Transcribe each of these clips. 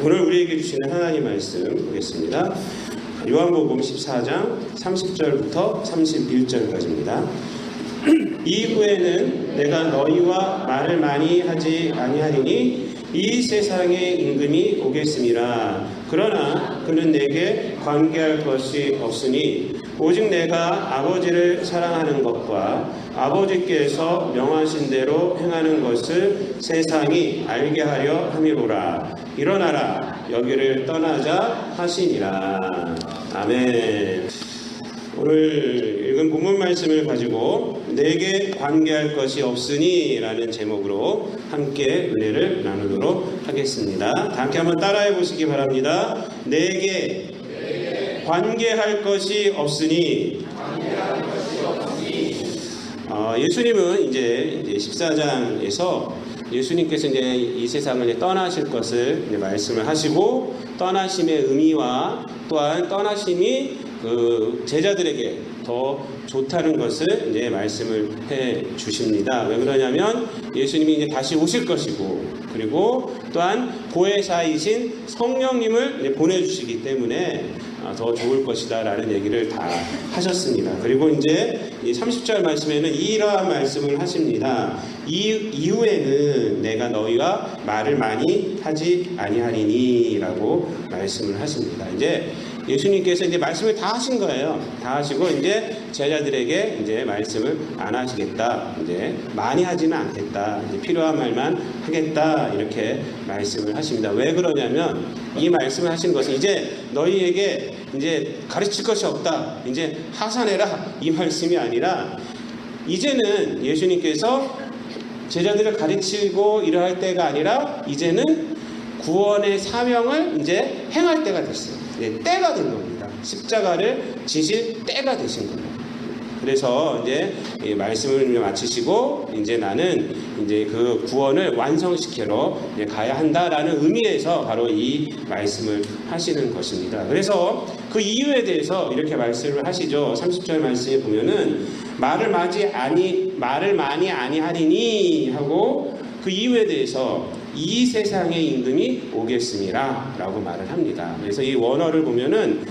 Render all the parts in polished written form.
오늘 우리에게 주시는 하나님 말씀 보겠습니다. 요한복음 14장 30절부터 31절까지입니다. 이후에는 내가 너희와 말을 많이 하지 아니하리니 이 세상의 임금이 오겠음이라. 그러나 그는 내게 관계할 것이 없으니 오직 내가 아버지를 사랑하는 것과 아버지께서 명하신 대로 행하는 것을 세상이 알게 하려 함이로라. 일어나라, 여기를 떠나자 하시니라. 아멘. 오늘 읽은 본문 말씀을 가지고 내게 관계할 것이 없으니 라는 제목으로 함께 은혜를 나누도록 하겠습니다. 다 함께 한번 따라해 보시기 바랍니다. 내게 관계할 것이 없으니. 예수님은 이제 14장에서 예수님께서 이제 이 세상을 떠나실 것을 이제 말씀을 하시고, 떠나심의 의미와 또한 떠나심이 그 제자들에게 더 좋다는 것을 이제 말씀을 해 주십니다. 왜 그러냐면 예수님이 이제 다시 오실 것이고, 그리고 또한 보혜사이신 성령님을 이제 보내주시기 때문에 더 좋을 것이다 라는 얘기를 다 하셨습니다. 그리고 이제 30절 말씀에는 이러한 말씀을 하십니다. 이후에는 내가 너희와 말을 많이 하지 아니하리니 라고 말씀을 하십니다. 이제 예수님께서 이제 말씀을 다 하신 거예요. 다 하시고 이제 제자들에게 이제 말씀을 안 하시겠다, 이제 많이 하지는 않겠다, 이제 필요한 말만 하겠다, 이렇게 말씀을 하십니다. 왜 그러냐면 이 말씀을 하신 것은 이제 너희에게 이제 가르칠 것이 없다, 이제 하산해라, 이 말씀이 아니라 이제는 예수님께서 제자들을 가르치고 일할 때가 아니라 이제는 구원의 사명을 이제 행할 때가 됐어요. 때가 된 겁니다. 십자가를 지실 때가 되신 겁니다. 그래서 이제 말씀을 마치시고 이제 나는 이제 그 구원을 완성시키러 이제 가야 한다라는 의미에서 바로 이 말씀을 하시는 것입니다. 그래서 그 이유에 대해서 이렇게 말씀을 하시죠. 30절 말씀에 보면은 말을 많이 아니하리니 하고 그 이유에 대해서 이 세상의 임금이 오겠음이라 라고 말을 합니다. 그래서 이 원어를 보면은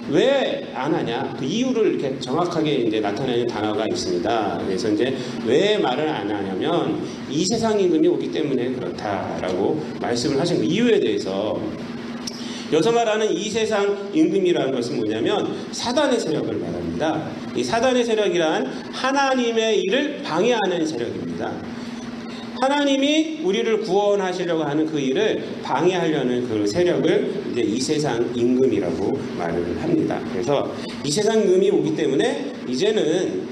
왜 안 하냐, 그 이유를 이렇게 정확하게 이제 나타내는 단어가 있습니다. 그래서 이제 왜 말을 안 하냐면 이 세상 임금이 오기 때문에 그렇다라고 말씀을 하신 이유에 대해서, 여기서 말하는 이 세상 임금이라는 것은 뭐냐면 사단의 세력을 말합니다. 이 사단의 세력이란 하나님의 일을 방해하는 세력입니다. 하나님이 우리를 구원하시려고 하는 그 일을 방해하려는 그 세력을 이제 이 세상 임금이라고 말을 합니다. 그래서 이 세상 임금이 오기 때문에 이제는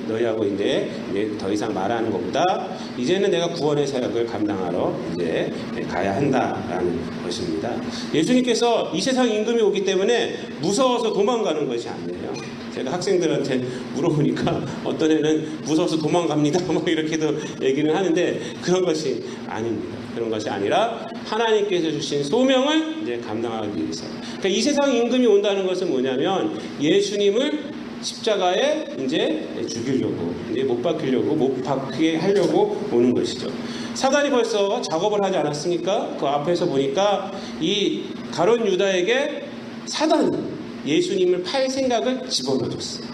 너희하고 이제 더 이상 말하는 것보다 이제는 내가 구원의 사역을 감당하러 이제 가야 한다라는 것입니다. 예수님께서 이 세상 임금이 오기 때문에 무서워서 도망가는 것이 아니에요. 제가 학생들한테 물어보니까 어떤 애는 무서워서 도망갑니다 뭐 이렇게도 얘기를 하는데 그런 것이 아닙니다. 그런 것이 아니라 하나님께서 주신 소명을 이제 감당하기 위해서. 그러니까 이 세상 임금이 온다는 것은 뭐냐면 예수님을 십자가에 이제 죽이려고, 이제 못 박히려고, 못 박히게 하려고 오는 것이죠. 사단이 벌써 작업을 하지 않았습니까? 그 앞에서 보니까 이 가룟 유다에게 사단이 예수님을 팔 생각을 집어넣어줬어요.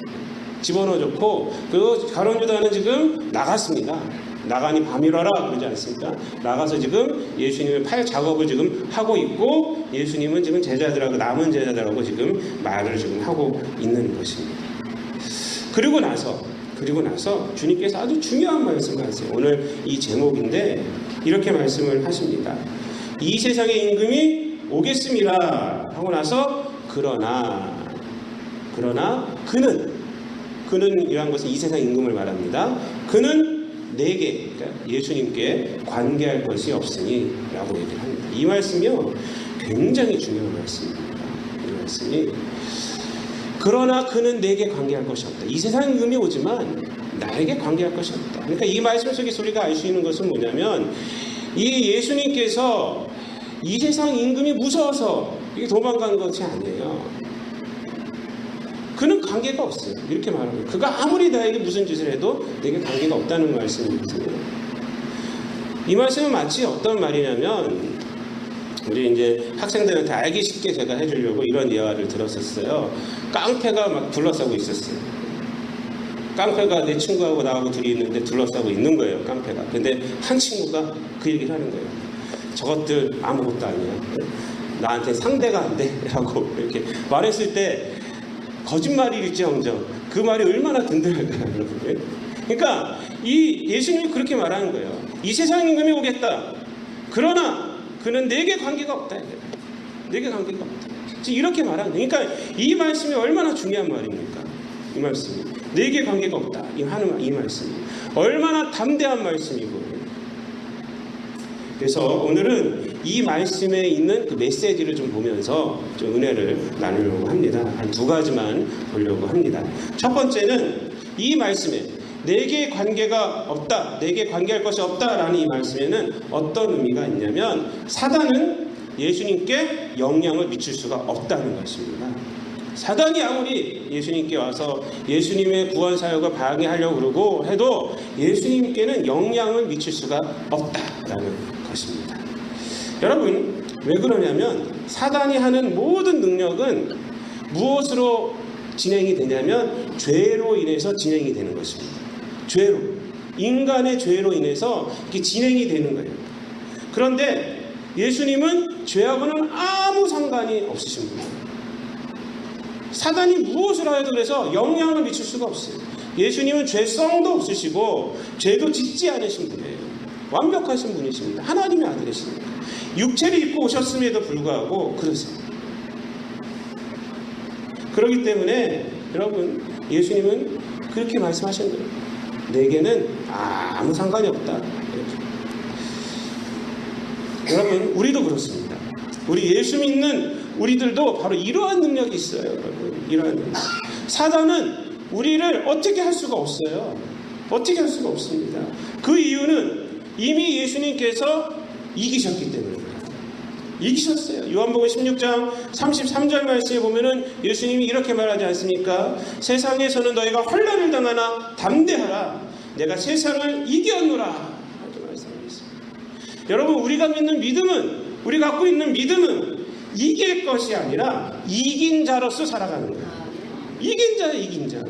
집어넣어줬고, 그 가룟 유다는 지금 나갔습니다. 나가니 밤이라라 그러지 않습니까? 나가서 지금 예수님을 팔 작업을 지금 하고 있고, 예수님은 지금 제자들하고 남은 제자들하고 지금 말을 지금 하고 있는 것입니다. 그리고 나서 주님께서 아주 중요한 말씀을 하세요. 오늘 이 제목인데 이렇게 말씀을 하십니다. 이 세상의 임금이 오겠음이라 하고 나서 그러나 그는 이러한 것은 이 세상 임금을 말합니다. 그는 내게, 그러니까 예수님께 관계할 것이 없으니 라고 얘기를 합니다. 이 말씀이요 굉장히 중요한 말씀입니다. 이 말씀이, 그러나 그는 내게 관계할 것이 없다. 이 세상 임금이 오지만 나에게 관계할 것이 없다. 그러니까 이 말씀 속에서 우리가 알 수 있는 것은 뭐냐면 이 예수님께서 이 세상 임금이 무서워서 이게 도망간 것이 아니에요. 그는 관계가 없어요. 이렇게 말합니다. 그가 아무리 나에게 무슨 짓을 해도 내게 관계가 없다는 말씀이거든요. 이 말씀은 마치 어떤 말이냐면 우리 이제 학생들한테 알기 쉽게 제가 해주려고 이런 예화를 들었었어요. 깡패가 막 둘러싸고 있었어요. 깡패가 내 친구하고 나하고 둘이 있는데 둘러싸고 있는 거예요. 깡패가. 근데 한 친구가 그 얘기를 하는 거예요. 저것들 아무것도 아니야. 나한테 상대가 안 돼. 라고 이렇게 말했을 때 거짓말일지언정 그 말이 얼마나 든든할까요, 여러분? 그러니까 이 예수님이 그렇게 말하는 거예요. 이 세상 임금이 오겠다. 그러나 그는 내게 관계가 없다. 내게 관계가 없다. 이렇게 말하는 거예요. 그러니까 이 말씀이 얼마나 중요한 말입니까? 이 말씀이 내게 관계가 없다. 이 말씀이 얼마나 담대한 말씀이고. 그래서 오늘은 이 말씀에 있는 그 메시지를 좀 보면서 좀 은혜를 나누려고 합니다. 한 두 가지만 보려고 합니다. 첫 번째는 이 말씀에 내게 관계가 없다, 내게 관계할 것이 없다라는 이 말씀에는 어떤 의미가 있냐면 사단은 예수님께 영향을 미칠 수가 없다는 것입니다. 사단이 아무리 예수님께 와서 예수님의 구원 사역을 방해하려고 그러고 해도 예수님께는 영향을 미칠 수가 없다라는 것입니다. 여러분, 왜 그러냐면 사단이 하는 모든 능력은 무엇으로 진행이 되냐면 죄로 인해서 진행이 되는 것입니다. 죄로, 인간의 죄로 인해서 이렇게 진행이 되는 거예요. 그런데 예수님은 죄하고는 아무 상관이 없으신 분이에요. 사단이 무엇을 하여도 그래서 영향을 미칠 수가 없어요. 예수님은 죄성도 없으시고 죄도 짓지 않으신 분이에요. 완벽하신 분이십니다. 하나님의 아들이십니다. 육체를 입고 오셨음에도 불구하고 그러세요. 그렇기 때문에 여러분, 예수님은 그렇게 말씀하신 거예요. 내게는 아무 상관이 없다. 여러분, 우리도 그렇습니다. 우리 예수 믿는 우리들도 바로 이러한 능력이 있어요. 여러분, 이러한 능력. 사단은 우리를 어떻게 할 수가 없어요. 어떻게 할 수가 없습니다. 그 이유는 이미 예수님께서 이기셨기 때문입니다. 이기셨어요. 요한복음 16장 33절 말씀에 보면은 예수님이 이렇게 말하지 않습니까? 세상에서는 너희가 환난을 당하나 담대하라. 내가 세상을 이겼노라. 이렇게 말씀하셨습니다. 여러분, 우리가 믿는 믿음은, 우리가 갖고 있는 믿음은 이길 것이 아니라 이긴 자로서 살아가는 거예요. 이긴 자예요, 이긴 자.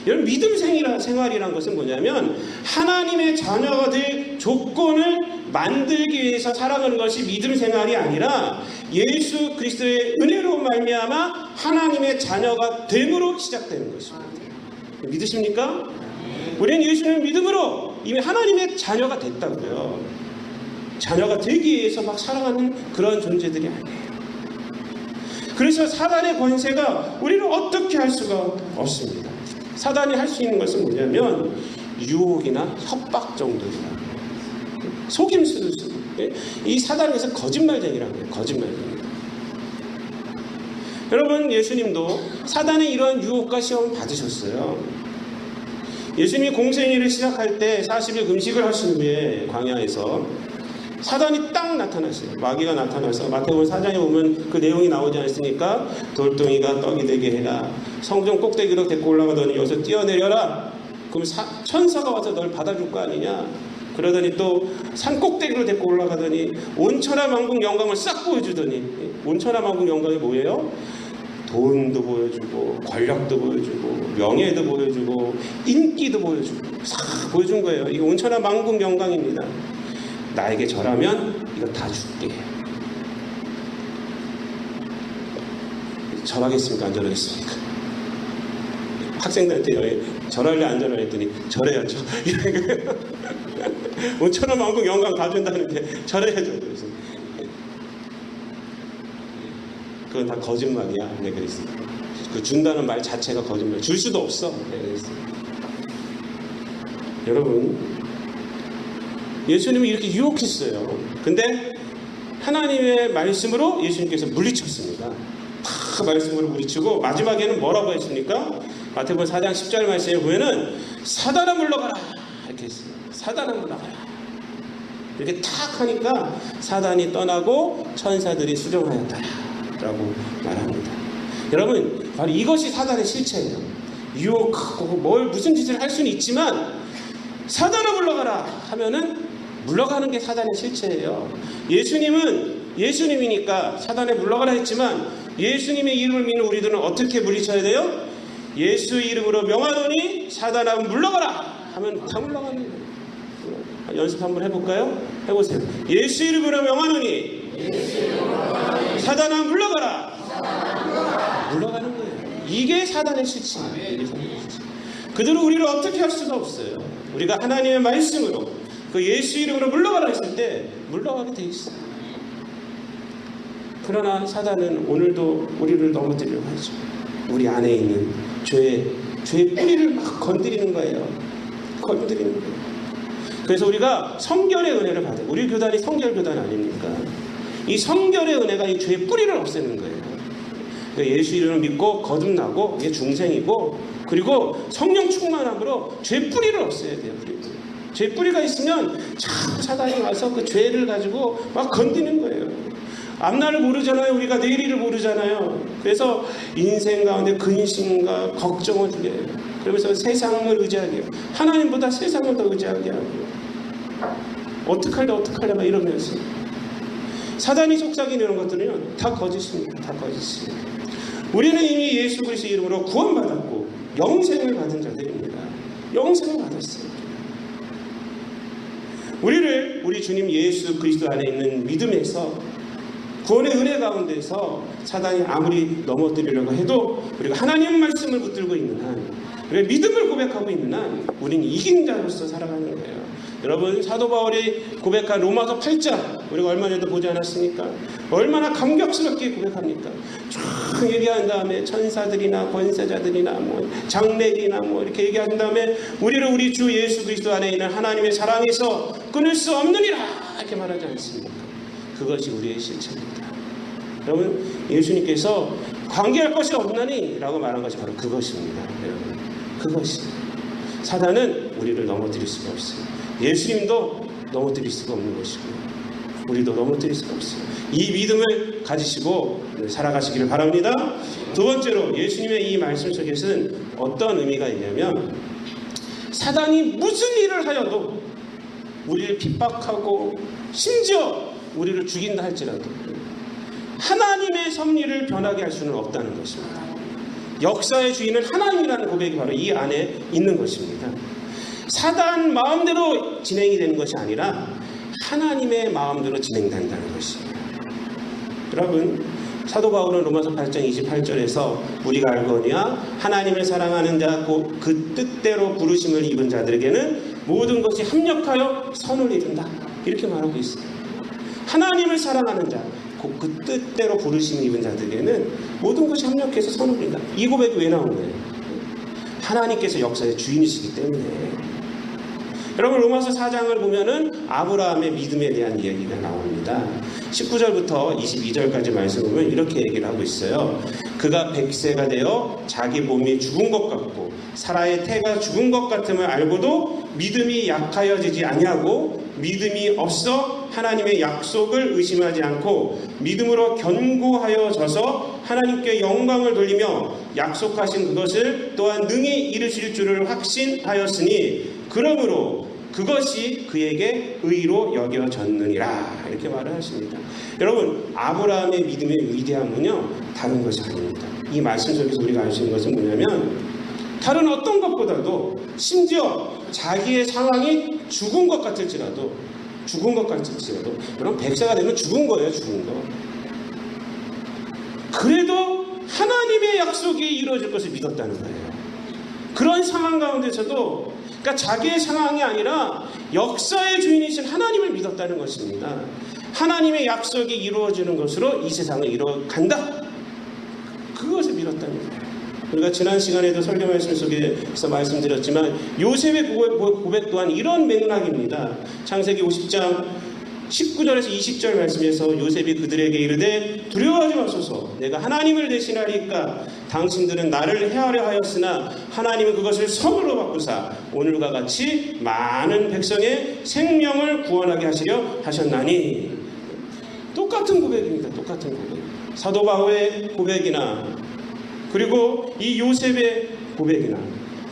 여러분, 믿음 생활이란 것은 뭐냐면 하나님의 자녀가 될 조건을 만들기 위해서 살아가는 것이 믿음 생활이 아니라 예수 그리스도의 은혜로 말미암아 하나님의 자녀가 됨으로 시작되는 것입니다. 믿으십니까? 우리는 예수님을 믿음으로 이미 하나님의 자녀가 됐다고요. 자녀가 되기 위해서 막 살아가는 그런 존재들이 아니에요. 그래서 사단의 권세가 우리를 어떻게 할 수가 없습니다. 사단이 할 수 있는 것은 뭐냐면 유혹이나 협박 정도입니다. 속임수를 쓰고, 이 사단에서 거짓말쟁이라고 해요. 거짓말쟁이. 여러분, 예수님도 사단의 이러한 유혹과 시험을 받으셨어요. 예수님이 공생애를 시작할 때 40일 금식을 하신 후에 광야에서 사단이 딱 나타났어요. 마귀가 나타나서 마태복음 4장에 보면 그 내용이 나오지 않습니까? 돌덩이가 떡이 되게 해라. 성전 꼭대기로 데리고 올라가더니 여기서 뛰어내려라. 그럼 천사가 와서 널 받아줄 거 아니냐. 그러더니 또 산 꼭대기로 데리고 올라가더니 온천하만국 영광을 싹 보여주더니, 온천하만국 영광이 뭐예요? 돈도 보여주고 권력도 보여주고 명예도 보여주고 인기도 보여주고 싹 보여준 거예요. 이게 온천하만국 영광입니다. 나에게 절하면 이거 다 줄게. 절하겠습니까? 안 절하겠습니까? 학생들한테 절할래 안 절할래 했더니 절해야죠. 온천하만국 영광 다 준다는데 절해야죠. 그래서 그건 다 거짓말이야. 네, 그랬어요. 그 준다는 말 자체가 거짓말. 줄 수도 없어. 네, 그랬어요. 여러분, 예수님이 이렇게 유혹했어요. 근데 하나님의 말씀으로 예수님께서 물리쳤습니다. 다 말씀으로 물리치고 마지막에는 뭐라고 했습니까? 마태복음 4장 10절 말씀에 보면은 사단아 물러가라 이렇게 했어요. 사단아 물러가라. 이렇게 탁 하니까 사단이 떠나고 천사들이 수종하였다라고 말합니다. 여러분, 바로 이것이 사단의 실체예요. 유혹하고 무슨 짓을 할 수는 있지만 사단아 물러가라 하면은 물러가는 게 사단의 실체예요. 예수님은 예수님이니까 사단에 물러가라 했지만 예수님의 이름을 믿는 우리들은 어떻게 물리쳐야 돼요? 예수 이름으로 명하노니 사단아 물러가라 하면 다 물러가는 거예요. 연습 한번 해볼까요? 해보세요. 예수 이름으로 명하노니 사단아 물러가라. 물러가는 거예요. 이게 사단의 실체입니다. 그들은 우리를 어떻게 할 수가 없어요. 우리가 하나님의 말씀으로 그 예수 이름으로 물러가라 했을 때 물러가게 돼 있어요. 그러나 사단은 오늘도 우리를 넘어뜨리려고 하죠. 우리 안에 있는 죄의 뿌리를 막 건드리는 거예요. 건드리는 거예요. 그래서 우리가 성결의 은혜를 받아요. 우리 교단이 성결 교단 아닙니까? 이 성결의 은혜가 이 죄의 뿌리를 없애는 거예요. 그러니까 예수 이름을 믿고 거듭나고 이게 중생이고 그리고 성령 충만함으로 죄 뿌리를 없애야 돼요. 죄 뿌리가 있으면 자꾸 사단이 와서 그 죄를 가지고 막 건드리는 거예요. 앞날을 모르잖아요. 우리가 내일을 모르잖아요. 그래서 인생 가운데 근심과 걱정을 주게 해요. 그러면서 세상을 의지하게 해요. 하나님보다 세상을 더 의지하게 하고 어떡할래 막 이러면서 사단이 속삭이는 이런 것들은 다 거짓입니다. 다 거짓입니다. 우리는 이미 예수 그리스도 이름으로 구원받았고 영생을 받은 자들입니다. 영생을 받았어요. 우리 주님 예수 그리스도 안에 있는 믿음에서 구원의 은혜 가운데서 사단이 아무리 넘어뜨리려고 해도 우리가 하나님 말씀을 붙들고 있는 한 우리가 믿음을 고백하고 있는 한 우리는 이긴 자로서 살아가는 거예요. 여러분 사도 바울이 고백한 로마서 8장 우리가 얼마 전에도 보지 않았습니까? 얼마나 감격스럽게 고백합니까? 쭉 얘기한 다음에 천사들이나 권세자들이나 뭐 장래일이나 뭐 이렇게 얘기한 다음에 우리를 우리 주 예수 그리스도 안에 있는 하나님의 사랑에서 끊을 수 없느니라 이렇게 말하지 않습니까? 그것이 우리의 실체입니다. 여러분 예수님께서 관계할 것이 없나니 라고 말한 것이 바로 그것입니다. 여러분 그것이 사단은 우리를 넘어뜨릴 수가 없어요. 예수님도 넘어뜨릴 수가 없는 것이고 우리도 넘어뜨릴 수가 없어요. 이 믿음을 가지시고 살아가시기를 바랍니다. 두 번째로 예수님의 이 말씀 속에서는 어떤 의미가 있냐면 사단이 무슨 일을 하여도 우리를 핍박하고 심지어 우리를 죽인다 할지라도 하나님의 섭리를 변하게 할 수는 없다는 것입니다. 역사의 주인은 하나님이라는 고백이 바로 이 안에 있는 것입니다. 사단 마음대로 진행이 되는 것이 아니라 하나님의 마음대로 진행된다는 것입니다. 여러분 사도 바울은 로마서 8장 28절에서 우리가 알거니와 하나님을 사랑하는 자 그 뜻대로 부르심을 입은 자들에게는 모든 것이 합력하여 선을 이룬다 이렇게 말하고 있어요. 하나님을 사랑하는 자 그 뜻대로 부르심을 입은 자들에게는 모든 것이 합력해서 선을 이룬다. 이 고백이 왜 나온 거예요? 하나님께서 역사의 주인이시기 때문에. 여러분 로마서 4장을 보면은 아브라함의 믿음에 대한 이야기가 나옵니다. 19절부터 22절까지 말씀을 보면 이렇게 얘기를 하고 있어요. 그가 100세가 되어 자기 몸이 죽은 것 같고 사라의 태가 죽은 것 같음을 알고도 믿음이 약하여지지 아니하고 믿음이 없어 하나님의 약속을 의심하지 않고 믿음으로 견고하여져서 하나님께 영광을 돌리며 약속하신 그것을 또한 능히 이루실 줄을 확신하였으니 그러므로 그것이 그에게 의로 여겨졌느니라 이렇게 말을 하십니다. 여러분 아브라함의 믿음의 위대함은요 다른 것이 아닙니다. 이 말씀 속에서 우리가 알 수 있는 것은 뭐냐면 다른 어떤 것보다도 심지어 자기의 상황이 죽은 것 같을지라도 여러분 100세가 되면 죽은 거예요. 죽은 거. 그래도 하나님의 약속이 이루어질 것을 믿었다는 거예요. 그런 상황 가운데서도 그러니까 자기의 상황이 아니라 역사의 주인이신 하나님을 믿었다는 것입니다. 하나님의 약속이 이루어지는 것으로 이 세상을 이뤄간다. 그것을 믿었다는 거예요. 우리가 지난 시간에도 설교 말씀 속에서 말씀드렸지만 요셉의 고백 또한 이런 맥락입니다. 창세기 50장 19절에서 20절 말씀에서 요셉이 그들에게 이르되 두려워하지 마소서 내가 하나님을 대신하리까 당신들은 나를 해하려 하였으나 하나님은 그것을 선으로 바꾸사 오늘과 같이 많은 백성의 생명을 구원하게 하시려 하셨나니. 똑같은 고백입니다. 똑같은 고백. 사도 바울의 고백이나 그리고 이 요셉의 고백이나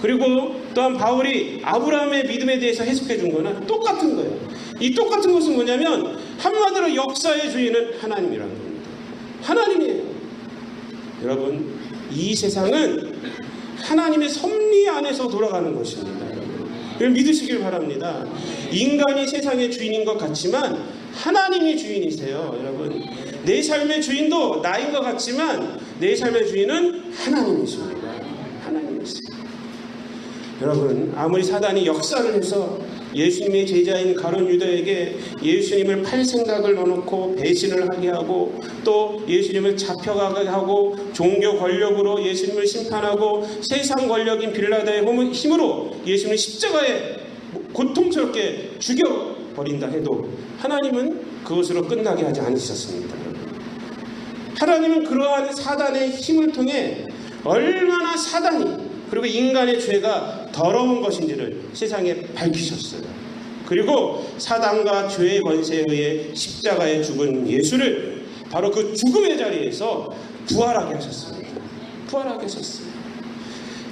그리고 또한 바울이 아브라함의 믿음에 대해서 해석해 준 거나 똑같은 거예요. 이 똑같은 것은 뭐냐면 한마디로 역사의 주인은 하나님이라는 겁니다. 하나님이에요. 여러분, 이 세상은 하나님의 섭리 안에서 돌아가는 것입니다. 이걸 믿으시길 바랍니다. 인간이 세상의 주인인 것 같지만 하나님이 주인이세요. 여러분, 내 삶의 주인도 나인 것 같지만 내 삶의 주인은 하나님이십니다. 하나님이세요. 여러분, 아무리 사단이 역사를 해서 예수님의 제자인 가룟 유다에게 예수님을 팔 생각을 넣어놓고 배신을 하게 하고 또 예수님을 잡혀가게 하고 종교 권력으로 예수님을 심판하고 세상 권력인 빌라다의 힘으로 예수님을 십자가에 고통스럽게 죽여버린다 해도 하나님은 그것으로 끝나게 하지 않으셨습니다. 하나님은 그러한 사단의 힘을 통해 얼마나 사단이 그리고 인간의 죄가 더러운 것인지를 세상에 밝히셨어요. 그리고 사단과 죄의 권세에 의해 십자가에 죽은 예수를 바로 그 죽음의 자리에서 부활하게 하셨습니다. 부활하게 하셨어요.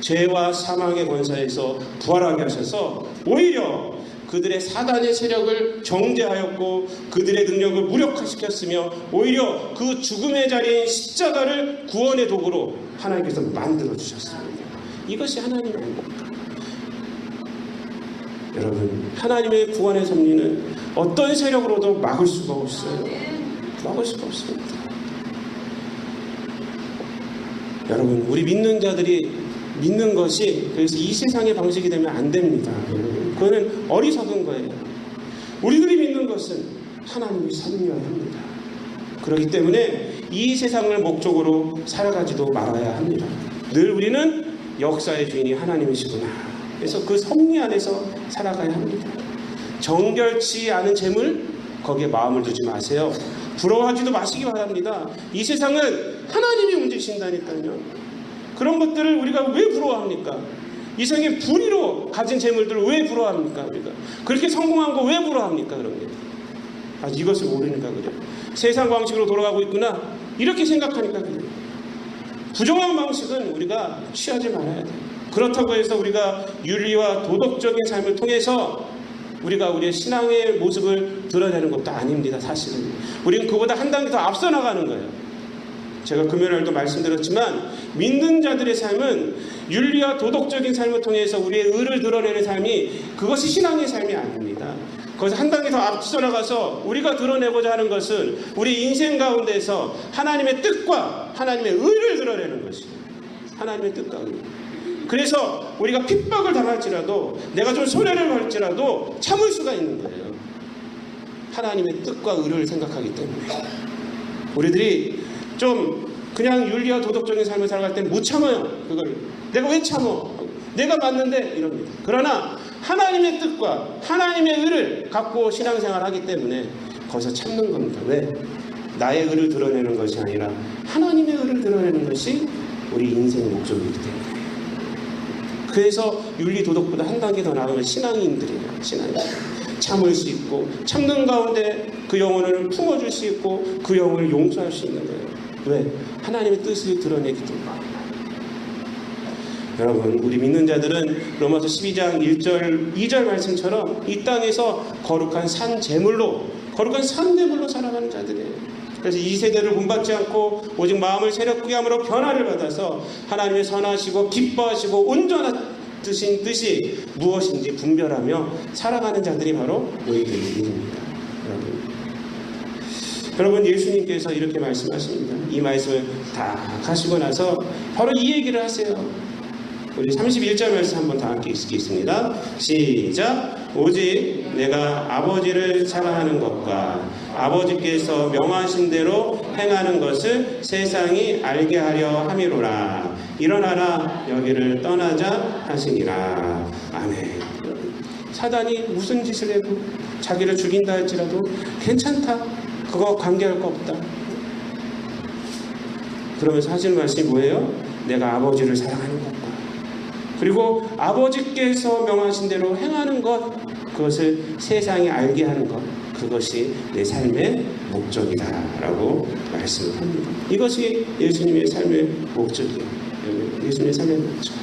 죄와 사망의 권세에서 부활하게 하셔서 오히려 그들의 사단의 세력을 정죄하였고 그들의 능력을 무력화시켰으며 오히려 그 죽음의 자리인 십자가를 구원의 도구로 하나님께서 만들어주셨습니다. 이것이 하나님의 겁니다. 여러분, 하나님의 구원의 섭리는 어떤 세력으로도 막을 수가 없어요. 막을 수가 없습니다. 여러분, 우리 믿는 자들이 믿는 것이 그래서 이 세상의 방식이 되면 안 됩니다. 그거는 어리석은 거예요. 우리들이 믿는 것은 하나님이 섭리해야 합니다. 그렇기 때문에 이 세상을 목적으로 살아가지도 말아야 합니다. 늘 우리는 역사의 주인이 하나님이시구나. 그래서 그 섭리 안에서 살아가야 합니다. 정결치 않은 재물 거기에 마음을 두지 마세요. 부러워하지도 마시기 바랍니다. 이 세상은 하나님이 움직이신다니까요. 그런 것들을 우리가 왜 부러워합니까? 이 세상에 불의로 가진 재물들을 왜 부러워합니까? 우리가 그렇게 성공한 거 왜 부러워합니까? 그런 게 아직 이것을 모르니까 그래요. 세상 방식으로 돌아가고 있구나 이렇게 생각하니까 그래요. 부정한 방식은 우리가 취하지 말아야 돼요. 그렇다고 해서 우리가 윤리와 도덕적인 삶을 통해서 우리가 우리의 신앙의 모습을 드러내는 것도 아닙니다. 사실은 우리는 그보다 한 단계 더 앞서 나가는 거예요. 제가 금요일날도 말씀드렸지만 믿는 자들의 삶은 윤리와 도덕적인 삶을 통해서 우리의 의를 드러내는 삶이 그것이 신앙의 삶이 아닙니다. 거기서 한 단계 더 앞서 나가서 우리가 드러내고자 하는 것은 우리 인생 가운데서 하나님의 뜻과 하나님의 의를 드러내는 것이에요. 하나님의 뜻과 의. 그래서 우리가 핍박을 당할지라도 내가 좀 손해를 볼지라도 참을 수가 있는 거예요. 하나님의 뜻과 의를 생각하기 때문에 우리들이 좀 그냥 윤리와 도덕적인 삶을 살아갈 땐 못 참아요. 그걸 내가 왜 참어? 내가 맞는데 이럽니다. 그러나 하나님의 뜻과 하나님의 의를 갖고 신앙생활을 하기 때문에 거기서 참는 겁니다. 왜? 나의 의를 드러내는 것이 아니라 하나님의 의를 드러내는 것이 우리 인생의 목적이기 때문에. 그래서 윤리 도덕보다 한 단계 더 나은 신앙인들이에요. 신앙인. 참을 수 있고 참는 가운데 그 영혼을 품어줄 수 있고 그 영혼을 용서할 수 있는 거예요. 왜? 하나님의 뜻을 드러내기 때문에. 여러분, 우리 믿는 자들은 로마서 12장 1절 2절 말씀처럼 이 땅에서 거룩한 산 제물로 거룩한 산대물로 살아가는 자들이에요. 그래서 이 세대를 본받지 않고 오직 마음을 새롭게 함으로 변화를 받아서 하나님의 선하시고 기뻐하시고 온전하신 뜻이 무엇인지 분별하며 살아가는 자들이 바로 너희들입니다. 여러분, 예수님께서 이렇게 말씀하십니다. 이 말씀을 다 하시고 나서 바로 이 얘기를 하세요. 우리 31절 말씀 한번 다 함께 읽겠습니다. 시작. 오직 내가 아버지를 사랑하는 것과 아버지께서 명하신 대로 행하는 것을 세상이 알게 하려 함이로라. 일어나라 여기를 떠나자 하시니라. 아멘. 사단이 무슨 짓을 해도 자기를 죽인다 할지라도 괜찮다. 그거 관계할 거 없다. 그러면서 하시는 말씀이 뭐예요? 내가 아버지를 사랑하는 것과 그리고 아버지께서 명하신 대로 행하는 것, 그것을 세상이 알게 하는 것, 그것이 내 삶의 목적이다 라고 말씀을 합니다. 이것이 예수님의 삶의 목적이에요. 예수님의 삶의 목적.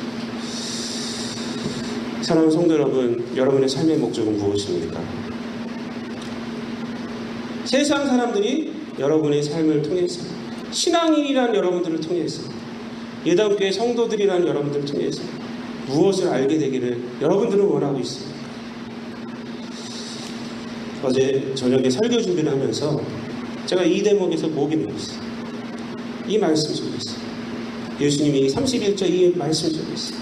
사랑하는 성도 여러분, 여러분의 삶의 목적은 무엇입니까? 세상 사람들이 여러분의 삶을 통해서, 신앙인이란 여러분들을 통해서, 예당교회 성도들이란 여러분들을 통해서 무엇을 알게 되기를 여러분들은 원하고 있습니다. 어제 저녁에 설교 준비를 하면서 제가 이 대목에서 목이 메었어요. 이 말씀 속에 있어요. 예수님이 31절 이 말씀 속에 있어요.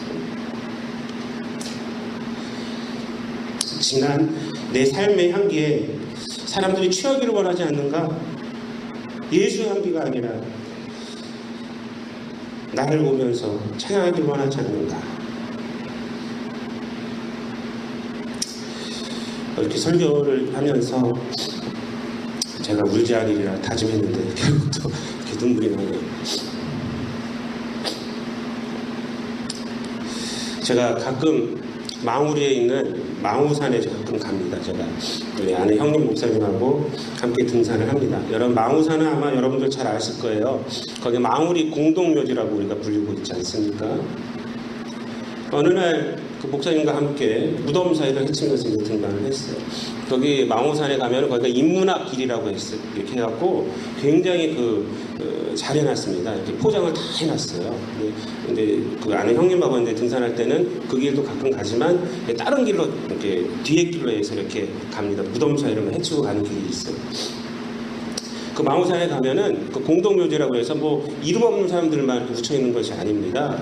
지난 내 삶의 향기에 사람들이 취하기를 원하지 않는가? 예수 향기가 아니라 나를 보면서 찬양하기를 원하지 않는가? 이렇게 설교를 하면서 제가 울지 않으리라 다짐했는데 결국 또 이렇게 눈물이 나네요. 제가 가끔 망우리에 있는 망우산에 가끔 갑니다. 제가 우리 아는 형님 목사님하고 함께 등산을 합니다. 여러분, 망우산은 아마 여러분들 잘 아실 거예요. 거기 망우리 공동묘지라고 우리가 불리고 있지 않습니까? 어느 날 그 목사님과 함께 무덤 사이를 헤치면서 등반을 했어요. 거기 망우산에 가면 거기가 인문학 길이라고 했어요. 이렇게 해갖고 굉장히 잘 해놨습니다. 이렇게 포장을 다 해놨어요. 근데 그 아는 형님하고 이제 등산할 때는 그 길도 가끔 가지만 다른 길로 이렇게 뒤에 길로 해서 이렇게 갑니다. 무덤 사이를 헤치고 가는 길이 있어요. 그 망우산에 가면은 그 공동묘지라고 해서 뭐 이름 없는 사람들만 묻혀 있는 것이 아닙니다.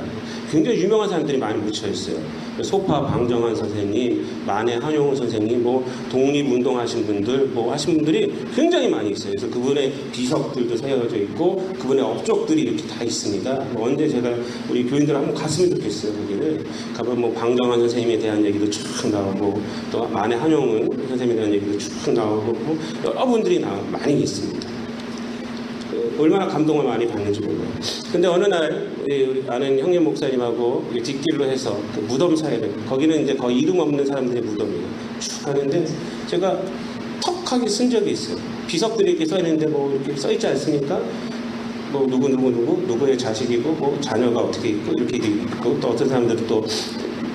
굉장히 유명한 사람들이 많이 묻혀 있어요. 소파 방정환 선생님, 만해 한용운 선생님, 뭐 독립운동하신 분들, 뭐 하신 분들이 굉장히 많이 있어요. 그래서 그분의 비석들도 세워져 있고 그분의 업적들이 이렇게 다 있습니다. 뭐 언제 제가 우리 교인들 한번 갔으면 좋겠어요. 거기를 가면 뭐 방정환 선생님에 대한 얘기도 쭉 나오고 또 만해 한용운 선생님에 대한 얘기도 쭉 나오고 뭐 여러분들이 많이 있습니다. 얼마나 감동을 많이 받는지 몰라요. 근데 어느 날 우리 아는 형님 목사님하고 뒷길로 해서 그 무덤 사이를, 거기는 이제 거의 이름 없는 사람들의 무덤이에요. 쭉 가는데 제가 턱하게 쓴 적이 있어요. 비석들이 이렇게 써 있는데 뭐 이렇게 써 있지 않습니까? 뭐 누구의 자식이고 뭐 자녀가 어떻게 있고 이렇게 있고 또 어떤 사람들은 또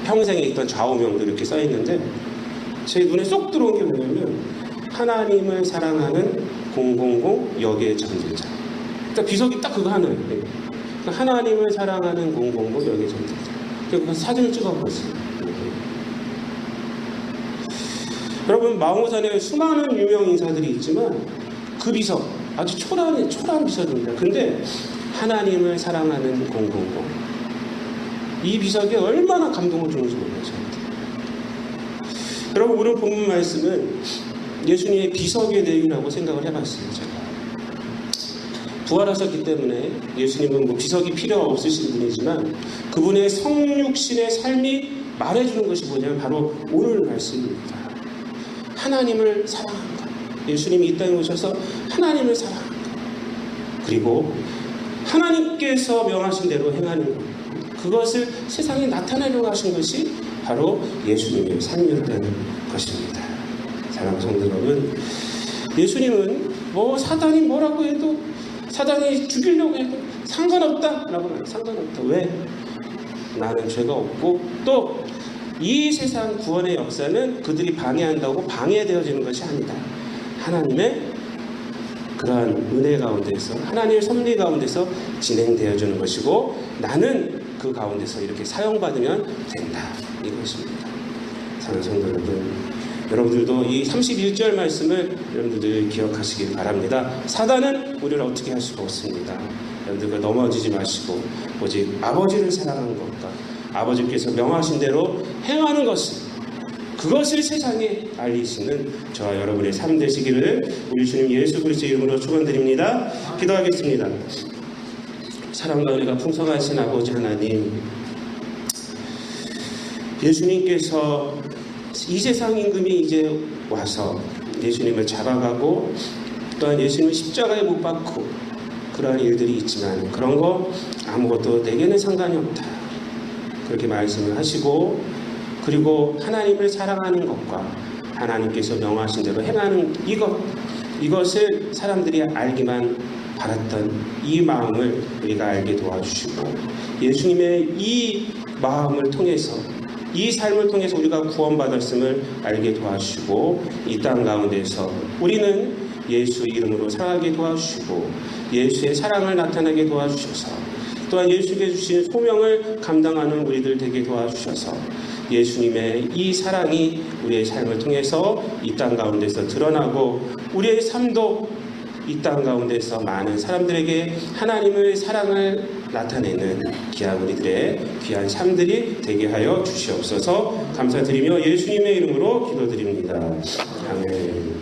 평생에 있던 좌우명들 이렇게 써 있는데 제 눈에 쏙 들어온 게 뭐냐면 하나님을 사랑하는 000 역의 전제자. 그러니까 비석이 딱 그거 하나예요. 하나님을 사랑하는 000 역의 전제자. 그래서 사진을 찍어봤어요. 여러분, 망우산에 수많은 유명 인사들이 있지만 그 비석 아주 초라한 비석입니다. 근데 하나님을 사랑하는 000 이 비석이 얼마나 감동을 주는지 몰라요. 저한테. 여러분, 오늘 본문 말씀은 예수님의 비석의 내용이라고 생각을 해봤어요. 제가 부활하셨기 때문에 예수님은 뭐 비석이 필요 없으신 분이지만 그분의 성육신의 삶이 말해주는 것이 뭐냐면 바로 오늘 말씀입니다. 하나님을 사랑한다. 예수님이 이 땅에 오셔서 하나님을 사랑한다. 그리고 하나님께서 명하신 대로 행하는 것, 그것을 세상에 나타내려고 하신 것이 바로 예수님의 삶이었다는 것입니다. 사랑하는 성도 여러분, 예수님은 뭐 사단이 뭐라고 해도, 사단이 죽이려고 해도 상관없다라고 말해요. 상관없다. 왜? 나는 죄가 없고 또 이 세상 구원의 역사는 그들이 방해한다고 방해되어지는 것이 아니다. 하나님의 그러한 은혜 가운데서, 하나님의 섭리 가운데서 진행되어지는 것이고 나는 그 가운데서 이렇게 사용받으면 된다. 이것입니다. 사랑하는 성도 여러분, 여러분들도 이 31절 말씀을 여러분들 기억하시길 바랍니다. 사단은 우리를 어떻게 할 수가 없습니다. 여러분들과 넘어지지 마시고 오직 아버지를 사랑하는 것과 아버지께서 명하신 대로 행하는 것을, 그것을 세상에 알리시는 저와 여러분의 삶 되시기를 우리 주님 예수 그리스도의 이름으로 축원드립니다. 기도하겠습니다. 사랑과 은혜가 풍성하신 아버지 하나님, 예수님께서 이 세상 임금이 이제 와서 예수님을 잡아가고 또한 예수님을 십자가에 못 박고 그러한 일들이 있지만 그런 거 아무것도 내게는 상관이 없다. 그렇게 말씀을 하시고, 그리고 하나님을 사랑하는 것과 하나님께서 명하신 대로 행하는 이것을 사람들이 알기만 바랐던 이 마음을 우리가 알게 도와주시고, 예수님의 이 마음을 통해서, 이 삶을 통해서 우리가 구원받았음을 알게 도와주시고, 이 땅 가운데서 우리는 예수 이름으로 살아가게 도와주시고 예수의 사랑을 나타내게 도와주셔서 또한 예수께 주신 소명을 감당하는 우리들 되게 도와주셔서 예수님의 이 사랑이 우리의 삶을 통해서 이 땅 가운데서 드러나고 우리의 삶도 이 땅 가운데서 많은 사람들에게 하나님의 사랑을 나타내는 귀한 우리들의 귀한 삶들이 되게 하여 주시옵소서. 감사드리며 예수님의 이름으로 기도드립니다. 아멘.